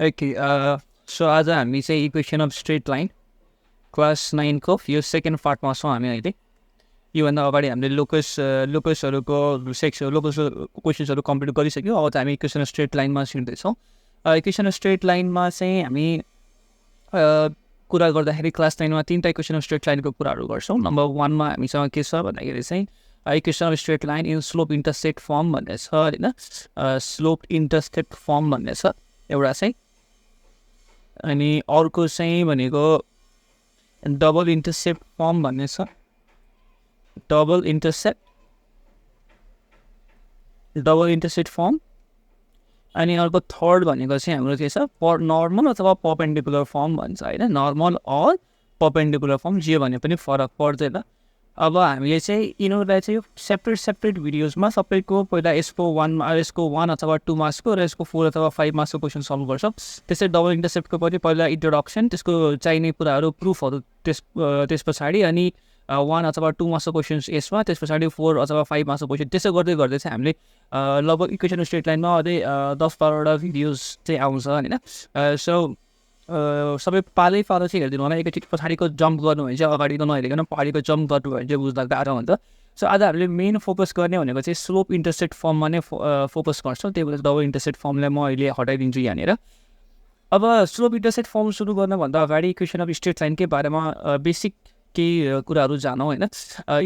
Okay so आज हामी चाहिँ equation of straight line class 9 को यो सेकेन्ड पार्टमा छौँ हामी अहिले। योभन्दा अगाडि हामीले लोकसहरूको क्वेसन्सहरू कम्प्लिट गरिसक्यो। अब चाहिँ हामी इक्वेसन अफ स्ट्रेट लाइनमा छिर्दैछौँ। इक्वेसन अफ स्ट्रेट लाइनमा चाहिँ हामी कुरा गर्दाखेरि क्लास 9मा 3टा इक्वेसन अफ स्ट्रेट लाइनको कुराहरू गर्छौँ। नम्बर 1मा हामीसँग के छ भन्दाखेरि चाहिँ equation of straight line in slope intercept form भन्ने छ होइन। स्लोप इन्टरसेप्ट फर्म भन्ने छ एउटा चाहिँ। अनि अर्को चाहिँ भनेको डबल इन्टरसेप्ट फर्म भन्ने छ। Double intercept form. अनि अर्को थर्ड भनेको चाहिँ हाम्रो के छ नर्मल अथवा परपेन्डिकुलर फर्म भन्छ होइन। नर्मल अर परपेन्डिकुलर फर्म जे भने पनि फरक पर्दैन। अब हामीले चाहिँ यिनीहरूलाई चाहिँ सेपरेट भिडियोजमा सबैको पहिला यसको 1 अथवा 2 मार्क्सको र यसको 4 अथवा 5 मार्क्सको क्वेसन सल्भ गर्छौँ। त्यसै डबल इन्टरसेप्टको पनि पहिला इन्ट्रोडक्सन, त्यसको चाहिने कुराहरू, प्रुफहरू, त्यस पछाडि अनि 1 अथवा 2 मार्क्सको क्वेसन्स यसमा, त्यस पछाडि 4 अथवा 5 मार्क्सको क्वेसन। त्यसो गर्दै गर्दै चाहिँ हामीले लगभग इक्वेसन अफ स्ट्रेट लाइनमा अझै 10-12वटा भिडियोज चाहिँ आउँछ होइन। सो सबै पालै चाहिँ हेरिदिनु होला। एकैचोटि पछाडिको जम्प गर्नु भने चाहिँ अगाडिको नहेरिकन पछाडिको जम्प गर्नु भने चाहिँ बुझ्दा गाह्रो हुन्छ। सो आज हामीले मेन फोकस गर्ने भनेको चाहिँ स्लोप इन्टरसेप्ट फर्ममा नै फोकस गर्छौँ। त्यही भएर डबल इन्टरसेप्ट फर्मलाई म अहिले हटाइदिन्छु यहाँनिर। अब स्लोप इन्टरसेप्ट फर्म सुरु गर्नुभन्दा अगाडि इक्वेसन अफ स्ट्रेट लाइनकै बारेमा बेसिक केही कुराहरू जानौँ होइन।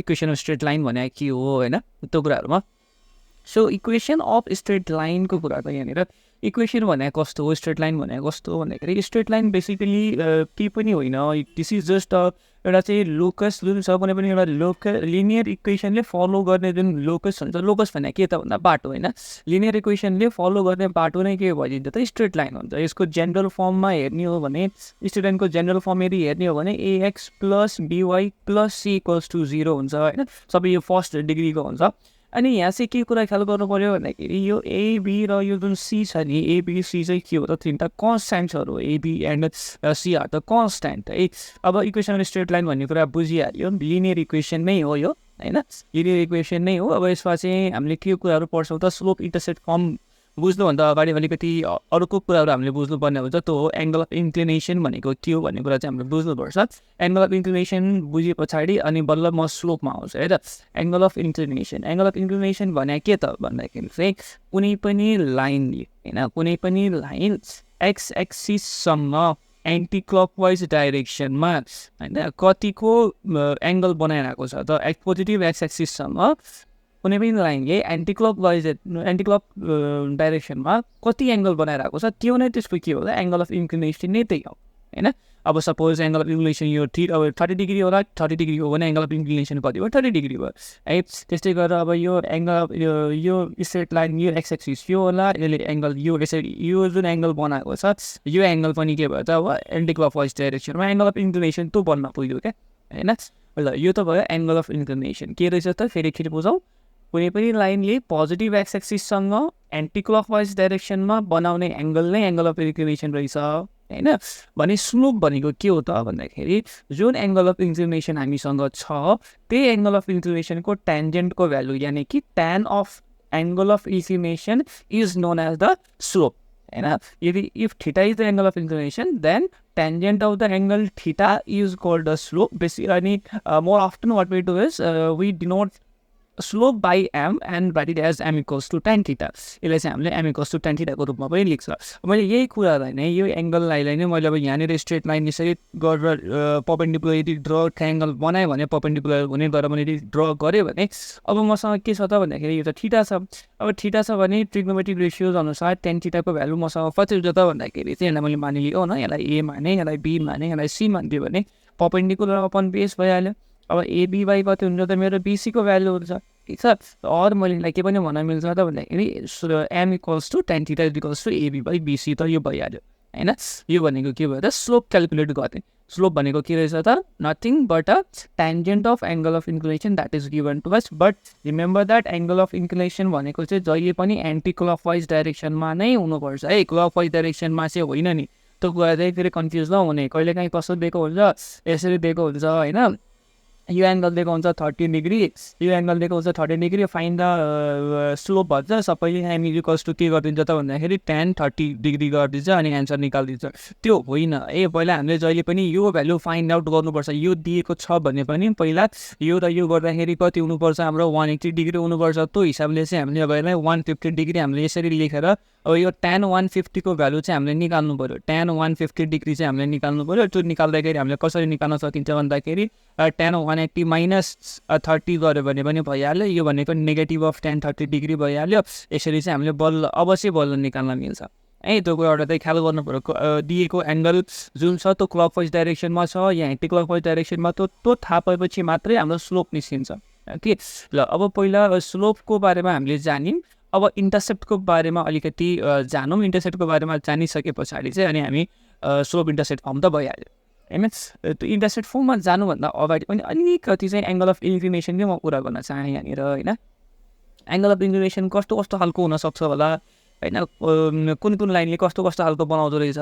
इक्वेसन अफ स्ट्रेट लाइन भने के हो होइन, त्यो कुराहरूमा। सो इक्वेसन अफ स्ट्रेट लाइनको कुरा त यहाँनिर इक्वेसन भने कस्तो हो, स्ट्रेट लाइन भने कस्तो हो भन्दाखेरि स्ट्रेट लाइन बेसिकली केही पनि होइन। दिस इज जस्ट एउटा चाहिँ लोकस जुन छ, कुनै पनि एउटा लिनियर इक्वेसनले फलो गर्ने जुन लोकस हुन्छ। लोकस भने के त भन्दा बाटो होइन। लिनियर इक्वेसनले फलो गर्ने बाटो नै के भइदिन्छ त स्ट्रेट लाइन हुन्छ। यसको जेनरल फर्ममा हेर्ने हो भने, स्ट्रेट लाइनको जेनरल फर्म यदि हेर्ने हो भने ax + by + c = 0 हुन्छ होइन। सबै यो फर्स्ट डिग्रीको हुन्छ। अनि यहाँ चाहिँ के कुरा ख्याल गर्नु पऱ्यो भन्दाखेरि यो AB र यो जुन C छ नि, ABC चाहिँ के हो त, 3टा कन्सट्यान्ट्सहरू हो। AB and C are the constant है। अब इक्वेसन अफ स्ट्रेट लाइन भन्ने कुरा बुझिहाल्यो, लिनियर इक्वेसन नै हो यो होइन। लिनियर इक्वेसन नै हो। अब यसमा चाहिँ हामीले के कुराहरू पढ्छौँ त, स्लोप इन्टरसेप्ट फर्म बुझ्नुभन्दा अगाडि अलिकति अर्को कुराहरू हामीले बुझ्नुपर्ने हुन्छ। त्यो हो एङ्गल अफ इन्क्लिनेसन भनेको के हो भन्ने कुरा चाहिँ हामीले बुझ्नुपर्छ। एङ्गल अफ इन्क्लिनेसन बुझे पछाडि अनि बल्ल म स्लोपमा आउँछु है त। एङ्गल अफ इन्क्लिनेसन भने के त भन्दाखेरि चाहिँ कुनै पनि लाइनले होइन, कुनै पनि लाइन एक्स एक्सिससँग एन्टी क्लकवाइज डाइरेक्सनमा होइन कतिको एङ्गल बनाइरहेको छ त, पोजिटिभ एक्स एक्सिससँग कुनै पनि लाइनले एन्टी क्लक डाइरेक्सनमा कति एङ्गल बनाइरहेको छ, त्यो नै त्यसको के हो त एङ्गल अफ इन्क्लिनेसन नै त्यही हो होइन। अब सपोज एङ्गल अफ इन्क्लिनेसन यो 30 डिग्री होला, 30 डिग्री हो भने एङ्गल अफ इन्क्लिनेसन कति भयो, 30 डिग्री भयो है। त्यस्तै गरेर अब यो एङ्गल अफ यो स्ट्रेट लाइन यो एक्स एक्सिस यो होला, यसले एङ्गल यो यसरी यो जुन एङ्गल बनाएको छ यो एङ्गल पनि के भयो त अब एन्टी क्लकवाइज डाइरेक्सनमा एङ्गल अफ इन्क्लिनेसन त्यो बन्न पुग्यो क्या होइन। ल यो त भयो एङ्गल अफ इन्क्लिनेसन। के रहेछ त फेरि बुझौँ। कुनै पनि लाइनले पोजिटिभ एक्स एक्सिससँग एन्टी क्लकवाइज डाइरेक्सनमा बनाउने एङ्गल नै एङ्गल अफ इन्क्लिनेसन रहेछ होइन। भने स्लोप भनेको के हो त भन्दाखेरि जुन एङ्गल अफ इन्क्लिनेसन हामीसँग छ त्यही एङ्गल अफ इन्क्लिनेसनको ट्यान्जेन्टको भ्यालु यानि कि tan of angle of inclination is known as the slope होइन। यदि if theta is the angle of inclination then tangent of the angle theta is called the slope. Basically, more often what we do is we denote slope by m and write it as m equals to tan theta. यसलाई चाहिँ हामीले m equals to tan theta को रूपमा पनि लेख्छ। मैले यही कुरालाई नै यो एङ्गललाई नै मैले अब यहाँनिर स्ट्रेट लाइन यसरी गरेर पर्पेन्डिकुलर यदि ड्र ट्रायङ्गल बनायो भने पर्पेन्डिकुलर हुने गरेर मैले यदि ड्र गरेँ भने अब मसँग के छ त भन्दाखेरि यो त थीटा छ। अब थीटा छ भने ट्रिग्नोमेट्रिक रेसियोज अनुसार tan थीटाको भ्यालु मसँग कति हुन्छ त भन्दाखेरि चाहिँ यसलाई मैले मानिलिएँ हो न, यसलाई a माने, यसलाई b माने, यसलाई c मानिदियो भने पर्पेन्डिकुलर अपन बेस भइहाल्यो। अब एबी बाई कति हुन्छ त मेरो बीसीको भ्यालु हुन्छ ठिक छ। अरू मैले यसलाई के पनि भन्न मिल्छ त भन्दाखेरि M equals to tan theta equals to AB by BC त यो भइहाल्यो होइन। यो भनेको के भयो त स्लोप क्यालकुलेट गर्ने। स्लोप भनेको के रहेछ त nothing but a tangent of angle of inclination that is given to us. But remember that angle of inclination भनेको चाहिँ जहिले पनि एन्टी क्लकवाइज डाइरेक्सनमा नै हुनुपर्छ है। क्लकवाइज डाइरेक्सनमा चाहिँ होइन नि, त्यो कुरा चाहिँ फेरि कन्फ्युज नहुने। कहिलेकाहीँ कस्तो दिएको हुन्छ यसरी दिएको हुन्छ होइन, यो एङ्गल दिएको हुन्छ 30 डिग्री, यो एङ्गल दिएको हुन्छ 30 डिग्री, फाइन्ड द स्लोप भन्छ। सबैले एम इक्वल्स टु के गरिदिन्छ त भन्दाखेरि tan 30 डिग्री गरिदिन्छ अनि एन्सर निकालिदिन्छ। त्यो होइन है, पहिला हामीले जहिले पनि यो भ्यालु फाइन्ड आउट गर्नुपर्छ। यो दिएको छ भने पनि पहिला यो र यो गर्दाखेरि कति हुनुपर्छ, हाम्रो 180 डिग्री हुनुपर्छ। त्यो हिसाबले चाहिँ हामीले अब यसलाई 150 डिग्री हामीले यसरी लेखेर अब यो tan 150 को भ्यालु चाहिँ हामीले निकाल्नु पऱ्यो। tan 150 डिग्री चाहिँ हामीले निकाल्नु पऱ्यो। त्यो निकाल्दाखेरि हामीले कसरी निकाल्न सकिन्छ भन्दाखेरि tan 180 माइनस 30 गऱ्यो भने पनि भइहाल्यो। यो भनेको नेगेटिभ अफ tan 30 डिग्री भइहाल्यो। यसरी चाहिँ हामीले बल्ल अवश्य बल्ल निकाल्न मिल्छ है। त्यो एउटा चाहिँ ख्याल गर्नु पऱ्यो। दिएको एङ्गल जुन छ त्यो क्लकवाइज डाइरेक्सनमा छ या एन्टी क्लकवाइज डाइरेक्सनमा, त्यो थाहा पाएपछि मात्रै हाम्रो स्लोप निस्किन्छ कि ल। अब पहिला स्लोपको बारेमा हामीले जान्यौँ, अब इन्टरसेप्टको बारेमा अलिकति जानौँ। इन्टरसेप्टको बारेमा जानिसके पछाडि चाहिँ अनि हामी स्लोप इन्टरसेप्ट फर्म त भइहाल्यो होइन। त्यो इन्टरसेप्ट फर्ममा जानुभन्दा अगाडि पनि अलिकति चाहिँ एङ्गल अफ इन्क्लिनेसनकै म कुरा गर्न चाहेँ यहाँनिर होइन। एङ्गल अफ इन्क्लिनेसन कस्तो कस्तो खालको हुनसक्छ होला होइन, कुन लाइनले कस्तो कस्तो खालको बनाउँदो रहेछ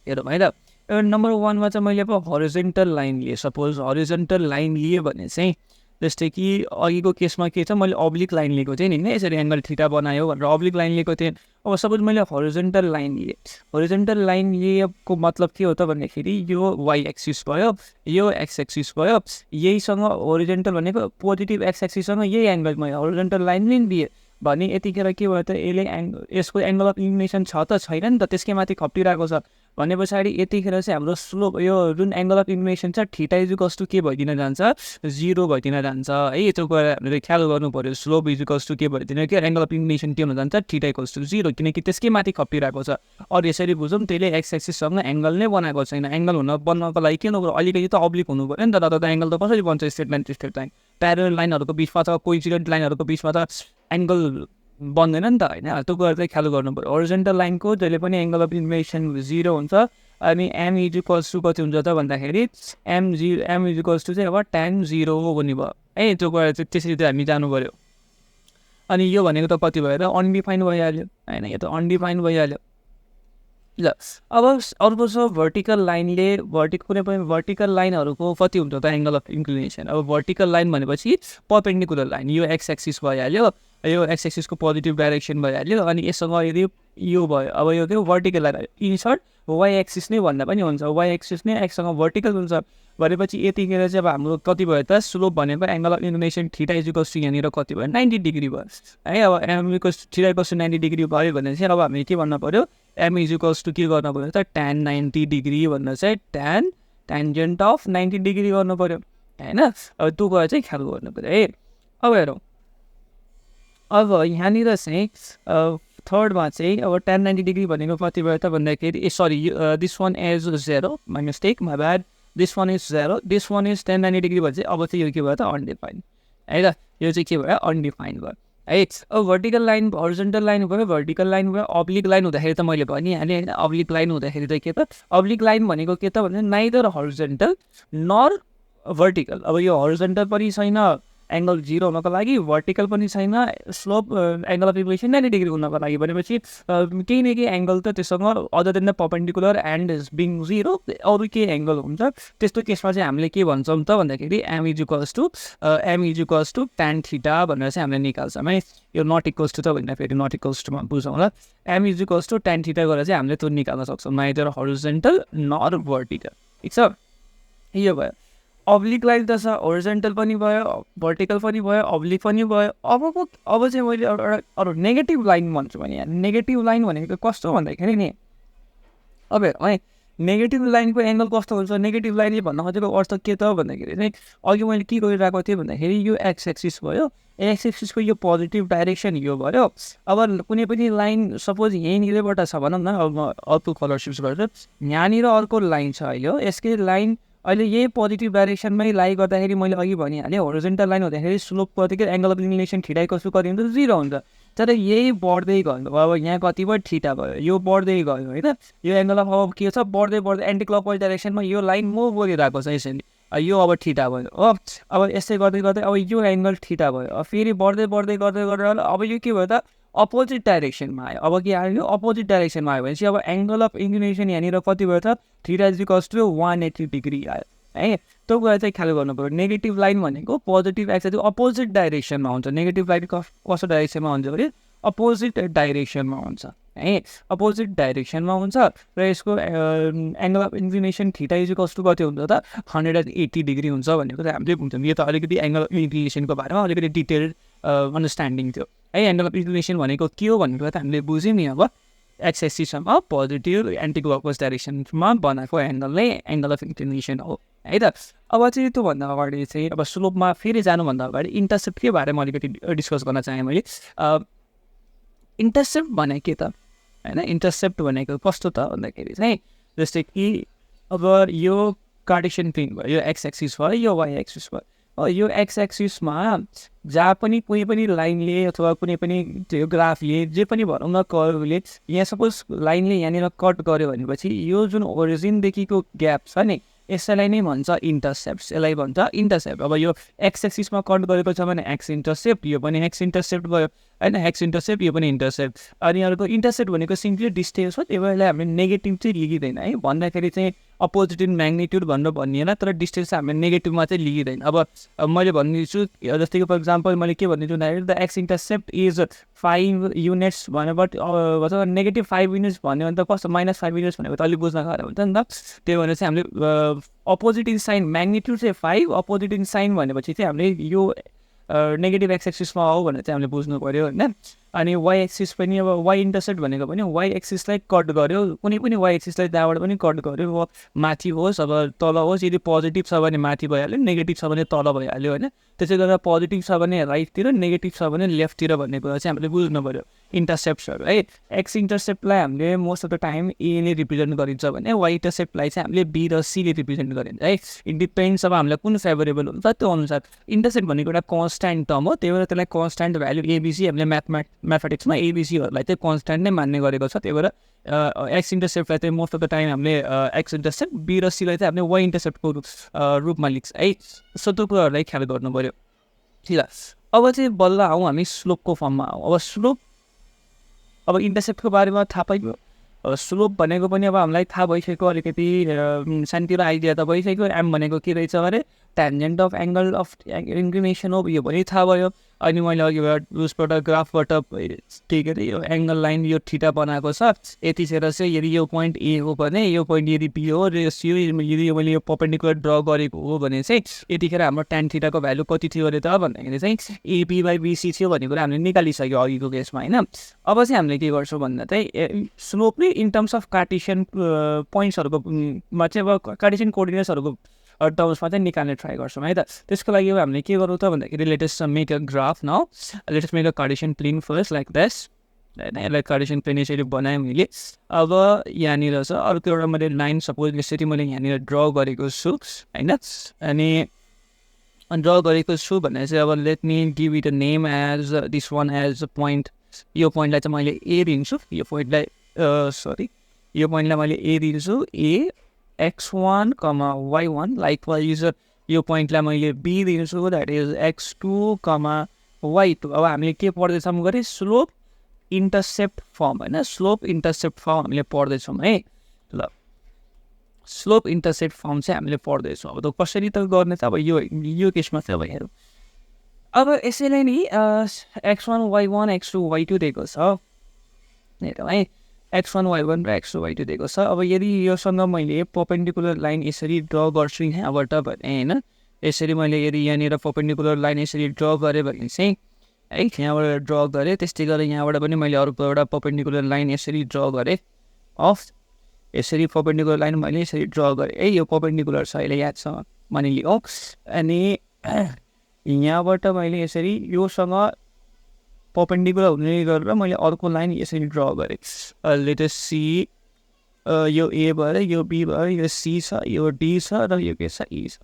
हेरौँ है त। नम्बर 1मा चाहिँ मैले अब हरिजोन्टल लाइन लिएँ। सपोज हरिजोन्टल लाइन लिएँ भने चाहिँ जस्तै कि अघिको केसमा के छ, मैले अब्लिक लाइन लिएको थिएँ नि होइन, यसरी एङ्गल थीटा बनायो भनेर अब्लिक लाइन लिएको थिएँ। अब सपोज मैले हरिजोन्टल लाइन लिएँ। हरिजोन्टल लाइन लिएको मतलब के हो त भन्दाखेरि यो वाइ एक्सिस भयो, यो एक्स एक्सिस भयो, यहीसँग हरिजोन्टल भनेको पोजिटिभ एक्स एक्सिससँग यही एङ्गल मैले हरिजोन्टल लाइन नै दिएँ भने यतिखेर के भयो त, यसको एङ्गल अफ इन्क्लिनेसन छ त छैन नि त, त्यसकै माथि खप्टिरहेको छ भने पछाडि यतिखेर चाहिँ हाम्रो स्लोप यो जुन एङ्गल अफ इन्क्लिनेसन छ थीटा इक्वल्स टु के भइदिन जान्छ, 0 भइदिन जान्छ है। त्यो कुरा हामीले ख्याल गर्नु पऱ्यो। स्लोप इक्वल्स टु के भइदिन कि एङ्गल अफ इन्क्लिनेसन के हुन जान्छ, थीटा इक्वल्स टु 0, किनकि त्यसकै माथि खप्टिरहेको छ। अरू यसरी बुझौँ, त्यसले एक्स एक्सिससँग एङ्गल नै बनाएको छैन। एङ्गल बन्नको लागि के हुनु पऱ्यो, अलिकति त अब्लिक हुनु पऱ्यो नि त एङ्गल त कसरी बन्छ स्ट्रेट लाइन प्यारल लाइनहरूको बिचमा त कोइन्सिडेन्ट लाइनहरूको बिचमा त एङ्गल बन्दैन नि त होइन। त्यो कुरा चाहिँ ख्याल गर्नु पऱ्यो। हरिजोन्टल लाइनको जहिले पनि एङ्गल अफ इन्क्लिनेसन 0 हुन्छ अनि एम इक्वल्स टु कति हुन्छ त भन्दाखेरि एम इक्वल्स टु चाहिँ अब tan 0 हुने भयो है। त्यो कुरा चाहिँ त्यसरी चाहिँ हामी जानु पऱ्यो। अनि यो भनेको त कति भयो र अनडिफाइन्ड भइहाल्यो होइन, यो त अनडिफाइन्ड भइहाल्यो। ल अब अर्को छ भर्टिकल लाइनले कुनै पनि भर्टिकल लाइनहरूको कति हुन्छ त एङ्गल अफ इन्क्लिनेसन। अब भर्टिकल लाइन भनेपछि परपेन्डिकुलर लाइन, यो एक्स एक्सिस भइहाल्यो, यो एक्स एक्सिसको पोजिटिभ डाइरेक्सन भइहाल्यो अनि यससँग यदि यो भयो, अब यो त्यो vertical line in short Y axis नै भन्दा पनि हुन्छ। वाइ एक्सिस नै एक्ससँग भर्टिकल हुन्छ भनेपछि यतिखेर चाहिँ अब हाम्रो कति भयो त, स्लोप भनेको angle of inclination theta equals to यहाँनिर कति भयो 90 डिग्री भयो है। अब M equals theta equals to 90 degree भयो भने चाहिँ अब हामीले के भन्नु पऱ्यो, एम इक्वल्स टु के गर्नु पऱ्यो त tan 90 डिग्री भन्दा चाहिँ tan टेन्जेन्ट अफ 90 डिग्री गर्नु पऱ्यो होइन। अब त्यो कुरा चाहिँ ख्याल गर्नु पऱ्यो है। अब हेरौँ, अब यहाँनिर चाहिँ थर्डमा चाहिँ अब tan 90 डिग्री भनेको कति भयो त भन्दाखेरि this one is 0, my mistake, my bad, this one is 0, this one is tan 90 degree भयो चाहिँ अब चाहिँ यो के भयो त अनडिफाइन्ड है त। यो चाहिँ के भयो अनडिफाइन्ड भयो है। अब भर्टिकल लाइन हरिजोन्टल लाइन भयो, भर्टिकल लाइन भयो, अब्लिक लाइन हुँदाखेरि त मैले भनिहालेँ होइन। अब्लिक लाइन हुँदाखेरि त के त, अब्लिक लाइन भनेको के त भने नाइदर हरिजोन्टल नर भर्टिकल। अब यो हरिजोन्टल पनि छैन एङ्गल 0 हुनको लागि, भर्टिकल पनि छैन slope angle of inclination 90 degree हुनको लागि भनेपछि केही न केही एङ्गल त त्योसँग other than the perpendicular and is being 0 अरू केही एङ्गल हुन्छ। त्यस्तो केसमा चाहिँ हामीले के भन्छौँ त भन्दाखेरि M equals to tan theta भनेर चाहिँ हामीले निकाल्छौँ है। यो नट इक्वल्स टु त भन्दा फेरि नट इक्वल्स टुमा बुझौँ ल। M equals to tan theta गरेर चाहिँ हामीले त्यो निकाल्न सक्छौँ, नाइदर हरिजोन्टल नर भर्टिकल। ठिक छ, यो भयो। अब्लिक लाइन त छ, हरिजोन्टल पनि भयो, भर्टिकल पनि भयो, अब्लिक पनि भयो। अब चाहिँ मैले अरू नेगेटिभ लाइन भन्छु भने यहाँ नेगेटिभ लाइन भनेको कस्तो भन्दाखेरि नि, अब हेरौँ है, नेगेटिभ लाइनको एङ्गल कस्तो हुन्छ। नेगेटिभ लाइनले भन्न खोजेको अर्थ के त भन्दाखेरि चाहिँ अघि मैले के गरिरहेको थिएँ भन्दाखेरि यो एक्स एक्सिस भयो, एक्स एक्सिसको यो पोजिटिभ डाइरेक्सन यो भयो। अब कुनै पनि लाइन सपोज यहीँनिरबाट छ भनौँ न, अब म अर्को कलर सिफ्ट गर्छु, यहाँनिर अर्को लाइन छ यो, यसकै लाइन अहिले यही पोजिटिभ डाइरेक्सनमै लाई गर्दाखेरि मैले अघि भनिहालेँ हरिजोन्टल लाइन हुँदाखेरि स्लोप कतिको angle of inclination theta equals to कति हुन्छ 0 हुन्छ। तर यही बढ्दै गयो, अब यहाँ कति भयो थीटा भयो, यो बढ्दै गयो होइन। यो एङ्गल अफ अब के छ बढ्दै एन्टी क्लकवाइज डाइरेक्सनमा यो लाइन मुभ गरिरहेको छ यसरी, यो अब थीटा भयो हो। अब यस्तै गर्दै गर्दै अब यो एङ्गल थीटा भयो, फेरि बढ्दै गरेर अब यो के भयो त अपोजिट डाइरेक्सनमा आयो। अब के आयो, अपोजिट डाइरेक्सनमा आयो भनेपछि अब एङ्गल अफ इन्क्लिनेसन यहाँनिर कति भयो त थीटा इक्वल्स टु 180 डिग्री आयो है त्यो कुरा चाहिँ ख्याल गर्नु पऱ्यो नेगेटिभ लाइन भनेको पोजिटिभ एक्स अपोजिट डाइरेक्सनमा हुन्छ नेगेटिभ लाइन कस्तो डाइरेक्सनमा हुन्छ भने अपोजिट डाइरेक्सनमा हुन्छ है अपोजिट डाइरेक्सनमा हुन्छ र यसको एङ्गल अफ इन्क्लिनेसन थीटा चाहिँ कस्तो कति हुन्छ त 180 डिग्री हुन्छ भनेको चाहिँ हामीले बुझ्छौँ यो त अलिकति एङ्गल अफ इन्क्लिनेसनको बारेमा अलिकति डिटेल्ड अन्डरस्ट्यान्डिङ थियो है एङ्गल अफ इन्क्लिनेसन भनेको के हो भन्ने कुरा त हामीले बुझ्यौँ नि अब एक्स एक्सिसमा पोजिटिभ एन्टी क्लकवाइज डाइरेक्सनमा बनाएको एङ्गल नै एङ्गल अफ इन्क्लिनेसन हो है त अब चाहिँ त्योभन्दा अगाडि चाहिँ अब स्लोपमा फेरि जानुभन्दा अगाडि इन्टरसेप्टकै बारेमा अलिकति डिस्कस गर्न चाहेँ मैले इन्टरसेप्ट भनेको के त होइन इन्टरसेप्ट भनेको कस्तो त भन्दाखेरि चाहिँ जस्तै कि अब यो कार्टेसियन प्लेन भयो यो एक्स एक्सिस भयो यो वाइ एक्सिस भयो यो एक्स एक्सिसमा जहाँ पनि कुनै पनि लाइनले अथवा कुनै पनि त्यो ग्राफले जे पनि भनौँ न कर्भले यहाँ सपोज लाइनले यहाँनिर कट गर्यो भनेपछि यो जुन ओरिजिनदेखिको ग्याप छ नि यसैलाई नै भन्छ इन्टरसेप्ट यसलाई भन्छ इन्टरसेप्ट अब यो एक्स एक्सिसमा कट गरेको छ भने एक्स इन्टरसेप्ट यो पनि एक्स इन्टरसेप्ट भयो होइन एक्स इन्टरसेप्ट यो पनि इन्टरसेप्ट अनि अर्को इन्टरसेप्ट भनेको सिम्पली डिस्टेन्स हो त्यही भएर हामीले नेगेटिभ चाहिँ लिइँदैन है भन्दाखेरि चाहिँ अपोजिट इन म्याग्निट्युड भनेर भनिएन तर डिस्टेन्स हामीले नेगेटिभमा चाहिँ लिइँदैन अब मैले भनिदिन्छु जस्तै कि फर इक्जाम्पल मैले के भनिदिन्छु भन्दाखेरि the x intercept is 5 units भन्यो बट नेगेटिभ 5 युनिट्स भन्यो भने त कस्तो -5 युनिट्स भनेको त अलिक बुझ्न गाह्रो हुन्छ नि त त्यही भएर चाहिँ हामीले अपोजिट इन साइन म्याग्निट्युड चाहिँ 5 अपोजिट इन साइन भनेपछि चाहिँ हामीले यो नेगेटिभ एक्स एक्सिसमा हो भनेर चाहिँ हामीले बुझ्नु पऱ्यो होइन अनि वाइ एक्सिस पनि अब वाइ इन्टरसेप्ट भनेको पनि वाइ एक्सिसलाई कट गर्यो कुनै पनि वाइ एक्सिसलाई त्यहाँबाट पनि कट गर्यो माथि होस् अब तल होस् यदि पोजिटिभ छ भने माथि भइहाल्यो नेगेटिभ छ भने तल भइहाल्यो होइन त्यसै गर्दा पोजिटिभ छ भने राइटतिर नेगेटिभ छ भने लेफ्टतिर भन्ने कुरा चाहिँ हामीले बुझ्नु पऱ्यो इन्टरसेप्ट्सहरू है एक्स इन्टरसेप्टलाई हामीले मोस्ट अफ द टाइम एले रिप्रेजेन्ट गरिन्छ भने वाइ इन्टरसेप्टलाई चाहिँ हामीले बी र सीले रिप्रेजेन्ट गरिन्छ है इट डिपेन्ड्स अब हामीलाई कुन फेभरेबल हुन्छ त्यो अनुसार इन्टरसेप्ट भनेको एउटा कन्सट्यान्ट टर्म हो त्यही भएर त्यसलाई कन्सट्यान्ट भ्याल्यु एबिसी हामीले म्याथमेटिक्समा एबिसीहरूलाई चाहिँ कन्सट्यान्ट नै मान्ने गरेको छ त्यही भएर एक्स इन्टरसेप्टलाई चाहिँ मोस्ट अफ द टाइम हामीले एक्स इन्टरसेप्ट बी र सीलाई चाहिँ हामीले वाइ इन्टरसेप्टको रूपमा लेख्छ है सो त्यो कुराहरूलाई ख्याल गर्नु पऱ्यो ठिक अब चाहिँ बल्ल आउँ हामी स्लोपको फर्ममा आउँ अब स्लोप अब इन्टरसेप्टको बारेमा थाहा पाइयो स्लोप भनेको पनि अब हामीलाई थाहा भइसक्यो अलिकति सानोतिरो आइडिया त भइसक्यो एम भनेको के रहेछ भने tangent of angle of inclination हो यो पनि थाहा भयो अनि मैले अघिबाट उसबाट ग्राफबाट के अरे यो एङ्गल लाइन यो थीटा बनाएको छ यतिखेर चाहिँ यदि यो पोइन्ट ए हो भने यो पोइन्ट यदि बी हो र यदि मैले यो पर्पेन्डिकुलर ड्र गरेको हो भने चाहिँ यतिखेर हाम्रो ट्यान थीटाको भ्यालु कति थियो अरे त भन्दाखेरि चाहिँ एबी/बीसी थियो भन्ने कुरा हामीले निकालिसक्यो अघिको केसमा होइन अब चाहिँ हामीले के गर्छौँ भन्दा चाहिँ स्लोप नै इन टर्म्स अफ कार्टेसियन पोइन्ट्सहरूकोमा चाहिँ अब कार्टेसियन कोअर्डिनेट्सहरूको टर्म्समा चाहिँ निकाल्ने ट्राई गर्छौँ है त त्यसको लागि अब हामीले के गरौँ त भन्दाखेरि let us make a graph now let us make a Cartesian plane first like this होइन यसलाई कार्टेसियन प्लेन यसरी बनाएँ मैले अब यहाँनिर छ अर्को एउटा मैले लाइन सपोज यसरी मैले यहाँनिर ड्र गरेको छु होइन अनि ड्र गरेको छु भने चाहिँ अब let me give it a name as this one as a point यो पोइन्टलाई चाहिँ मैले ए दिन्छु यो पोइन्टलाई यो पोइन्टलाई मैले ए दिन्छु ए x1, y1 likewise यो पोइन्टलाई मैले बी दिन्छु द्याट इज x2, y2 अब हामीले के पढ्दैछौँ गरे स्लोप इन्टरसेप्ट फर्म होइन स्लोप इन्टरसेप्ट फर्म हामीले पढ्दैछौँ है ल स्लोप इन्टरसेप्ट फर्म चाहिँ हामीले पढ्दैछौँ अब त कसरी त गर्ने त अब यो केसमा चाहिँ अब हेरौँ अब यसैलाई नि x1, y1, x2, y2 दिएको छ हेरौँ है x1, y1 र x2, y2 दिएको छ अब यदि योसँग मैले पर्पेन्डिकुलर लाइन यसरी ड्र गर्छु यहाँबाट भने होइन यसरी मैले यदि यहाँनिर पर्पेन्डिकुलर लाइन यसरी ड्र गरेँ भने चाहिँ है यहाँबाट ड्र गरेँ त्यस्तै गरेर यहाँबाट पनि मैले अर्को एउटा पर्पेन्डिकुलर लाइन यसरी ड्र गरेँ अफ यसरी पर्पेन्डिकुलर लाइन मैले यसरी ड्र गरेँ है यो पर्पेन्डिकुलर छ अहिले याद छ मानिलिउँ अनि यहाँबाट मैले यसरी योसँग पर्पेन्डिकुलर हुने गरेर मैले अर्को लाइन यसरी ड्र गरेँ लेटेस्ट सी यो ए भयो यो बी भयो यो सी छ यो डी छ र यो के छ ई छ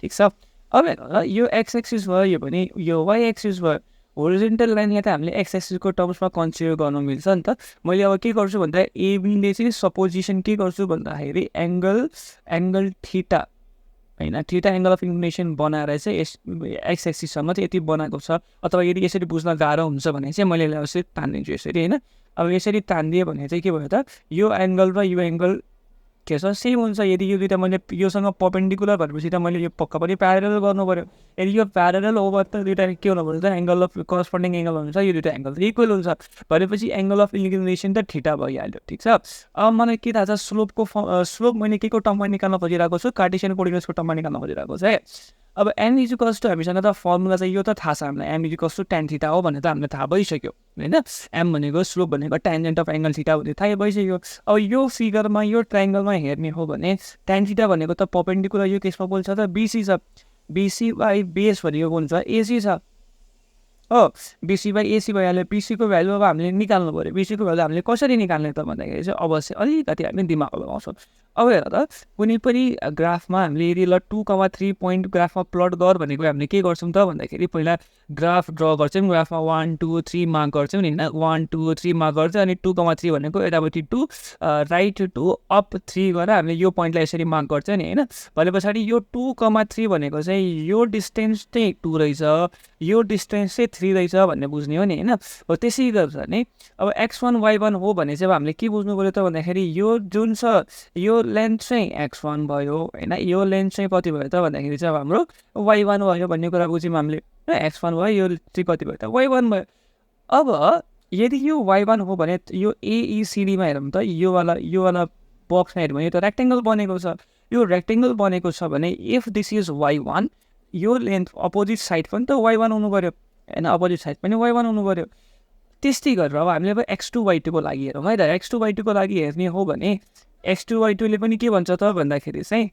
ठिक छ अब यो एक्स एक्सिस भयो भने यो वाइ एक्सिस भयो होरिजेन्टल लाइन यहाँ त हामीले एक्स एक्सिसको टर्म्समा कन्सिडर गर्नु मिल्छ नि त मैले अब के गर्छु भन्दा एबीले चाहिँ सपोजिसन के गर्छु भन्दाखेरि एङ्गल थीटा होइन थीटा एङ्गल अफ इन्क्लिनेसन बनाएर चाहिँ एक्स एक्सिससँग चाहिँ यति बनाएको छ अथवा यदि यसरी बुझ्न गाह्रो हुन्छ भने चाहिँ मैले यसरी तानिदिन्छु यसरी होइन अब यसरी तानिदिएँ भने चाहिँ के भयो त यो एङ्गल र यो एङ्गल के छ सेम हुन्छ। यदि यो दुइटा मैले योसँग पर्पेन्डिकुलर भनेपछि त मैले यो पक्का पनि प्यारेलल गर्नु पऱ्यो। यदि यो प्यारेलल हो भने त दुइटा के हुनु पर्छ त एङ्गल अफ करस्पोन्डिङ एङ्गल हुन्छ, यो दुइटा एङ्गल इक्वल हुन्छ भनेपछि एङ्गल अफ इन्क्लिनेसन त थीटा भइहाल्यो। ठिक छ, अब मलाई के थाहा छ स्लोप मैले के को टर्ममा निकाल्न खोजिरहेको छु, कार्टेसियन कोअर्डिनेट्सको टर्ममा निकाल्न खोजिरहेको छु है। अब एम इजिकल्स टु हामीसँग त फर्मुला चाहिँ यो त थाहा छ हामीलाई, M equals to tan theta हो भनेर त हामीलाई थाहा भइसक्यो होइन। एम भनेको स्लोप भनेको टेन्जेन्ट अफ एङ्गल थीटा भन्ने थाहा भइसक्यो। अब यो फिगरमा यो ट्रायङ्गलमा हेर्ने हो भने tan थीटा भनेको त पर्पेन्डिकुलर यो केसमा बोल्छ त बिसी छ, बिसी बाई बेस भनेको कुन छ एसी छ हो, बिसी बाई एसी भइहाल्यो। बिसीको भ्यालु अब हामीले निकाल्नु पऱ्यो। बिसीको भ्यालु हामीले कसरी निकाल्ने त भन्दाखेरि चाहिँ अवश्य अलिकति हामी दिमाग लगाउँछौँ। अब हेर त कुनै पनि ग्राफमा हामीले यदि ल 2,3 पोइन्ट ग्राफमा प्लट गर भनेको हामीले के गर्छौँ त भन्दाखेरि पहिला ग्राफ ड्र गर्छौँ, ग्राफमा 1 2 3 मार्क गर्छौँ नि, 1 2 3 मार्क गर्छ अनि 2,3 भनेको यतापट्टि 2 राइट टु अप 3 गरेर हामीले यो पोइन्टलाई यसरी मार्क गर्छ नि होइन। भने पछाडि यो 2,3 भनेको चाहिँ यो डिस्टेन्स चाहिँ 2 रहेछ, यो डिस्टेन्स चाहिँ 3 रहेछ भन्ने बुझ्ने हो नि होइन। हो त्यसै गर्छ नि। अब x1 y1 हो भने चाहिँ अब हामीले के बुझ्नु पऱ्यो त भन्दाखेरि यो जुन छ यो लेन्थ चाहिँ x1 भयो होइन, यो लेन्थ चाहिँ कति भयो त भन्दाखेरि चाहिँ अब हाम्रो y1 भयो भन्ने कुरा बुझ्यौँ हामीले। x1 भयो, यो चाहिँ कति भयो त y1 भयो। अब यदि यो y1 हो भने यो AECDमा हेरौँ त यो वाला बक्समा हेऱ्यौँ भने यो त रेक्टेङ्गल बनेको छ। यो रेक्टेङ्गल बनेको छ भने इफ दिस इज y1, यो लेन्थ अपोजिट साइड पनि त y1 हुनु पऱ्यो होइन, अपोजिट साइड पनि y1 हुनु पऱ्यो। त्यस्तै गरेर अब हामीले अब x2 y2 को लागि हेरौँ है त। x2 y2 को लागि हेर्ने हो भने x2 y2 ले पनि के भन्छ त भन्दाखेरि चाहिँ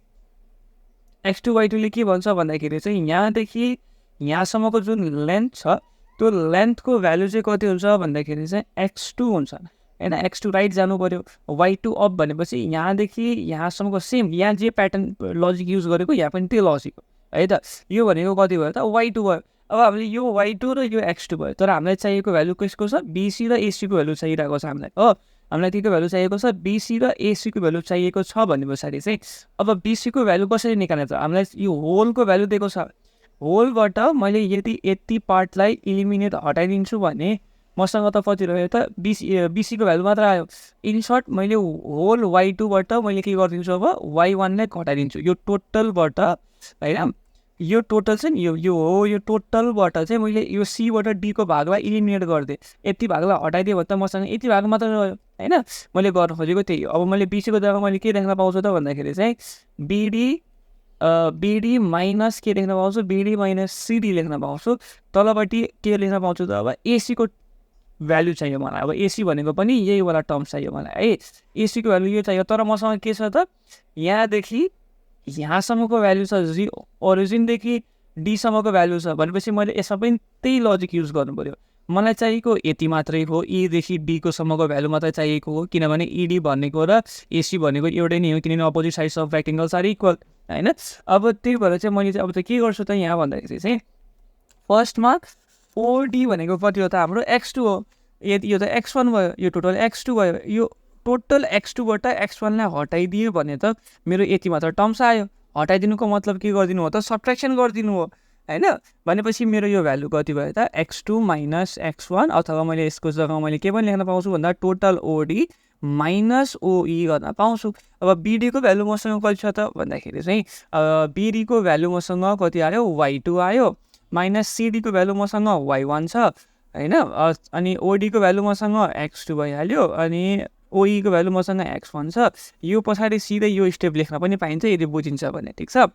x2 y2 ले के भन्छ भन्दाखेरि चाहिँ यहाँदेखि यहाँसम्मको जुन लेन्थ छ त्यो लेन्थको भ्यालु चाहिँ कति हुन्छ भन्दाखेरि चाहिँ x2 हुन्छ होइन। x2 राइट जानु पऱ्यो, y2 अप भनेपछि यहाँदेखि यहाँसम्मको सेम यहाँ जे प्याटर्न लजिक युज गरेको यहाँ पनि त्यो लजिक हो है त। यो भनेको कति भयो त y2 भयो। अब हामीले यो y2 र यो x2 भयो, तर हामीलाई चाहिएको भ्यालु कसको छ बिसी र एसीको भ्यालु चाहिरहेको छ हामीलाई हो। हामीलाई के को भ्यालु चाहिएको छ बिसी र एसीको भ्यालु चाहिएको छ भने पछाडि चाहिँ अब बिसीको भ्यालु कसरी निकाल्ने त हामीलाई यो होलको भ्यालु दिएको छ। होलबाट मैले यदि यति पार्टलाई इलिमिनेट हटाइदिन्छु भने मसँग त कति रह्यो त बिसीको भ्यालु मात्र आयो। इन सर्ट मैले होल y2बाट मैले के गरिदिन्छु अब y1लाई घटाइदिन्छु यो टोटलबाट होइन। यो टोटल चाहिँ यो हो, यो टोटलबाट चाहिँ मैले यो सीबाट डीको भागलाई इलिमिनेट गरिदिएँ, यति भागलाई हटाइदिएँ भने त मसँग यति भाग मात्र रह्यो होइन। मैले गर्न खोजेको त्यही हो। अब मैले बिसीको जग्गामा मैले के देख्न पाउँछु त भन्दाखेरि चाहिँ बिडी माइनस के लेख्न पाउँछु, बिडी माइनस सिडी लेख्न पाउँछु। तलपट्टि के लेख्न पाउँछु त अब एसीको भ्यालु चाहियो मलाई। अब एसी भनेको पनि यही वाला टर्म चाहियो मलाई है, एसीको भ्यालु यो चाहियो। तर मसँग के छ त यहाँदेखि यहाँसम्मको भ्यालु छ ओरिजिनदेखि डीसम्मको भ्यालु छ भनेपछि मैले यसमा पनि त्यही लजिक युज गर्नु पऱ्यो। मलाई चाहिएको यति मात्रै हो, ईदेखि डीको सम्मको भ्यालु मात्रै चाहिएको हो किनभने इडी भनेको र एसी भनेको एउटै नै हो किनभने opposite sides of rectangles are equal होइन। अब त्यही भएर चाहिँ मैले चाहिँ अब त के गर्छु त यहाँ भन्दाखेरि चाहिँ फर्स्टमा 4D भनेको कति हो त हाम्रो x2 हो। यदि यो त x1 भयो, यो टोटल x2 भयो, यो टोटल x2बाट x1लाई हटाइदियो भने त मेरो यति मात्र टर्म्स आयो। हटाइदिनुको मतलब के गरिदिनु हो त सब्ट्र्याक्सन गरिदिनु हो होइन। भनेपछि मेरो यो भ्यालु कति भयो त x2 माइनस x1 अथवा मैले यसको जग्गामा मैले के पनि लेख्न पाउँछु भन्दा टोटल ओडी माइनस ओई गर्न पाउँछु। अब बिडीको भ्यालु मसँग कति छ त भन्दाखेरि चाहिँ बिडीको भ्यालु मसँग कति आयो y2 आयो, माइनस सिडीको भ्यालु मसँग y1 छ होइन। अनि ओडीको भ्यालु मसँग x2 भइहाल्यो अनि ओईको भ्यालु मसँग x1 छ। यो पछाडि सिधै यो स्टेप लेख्न पनि पाइन्छ यदि बुझिन्छ भने ठिक छ।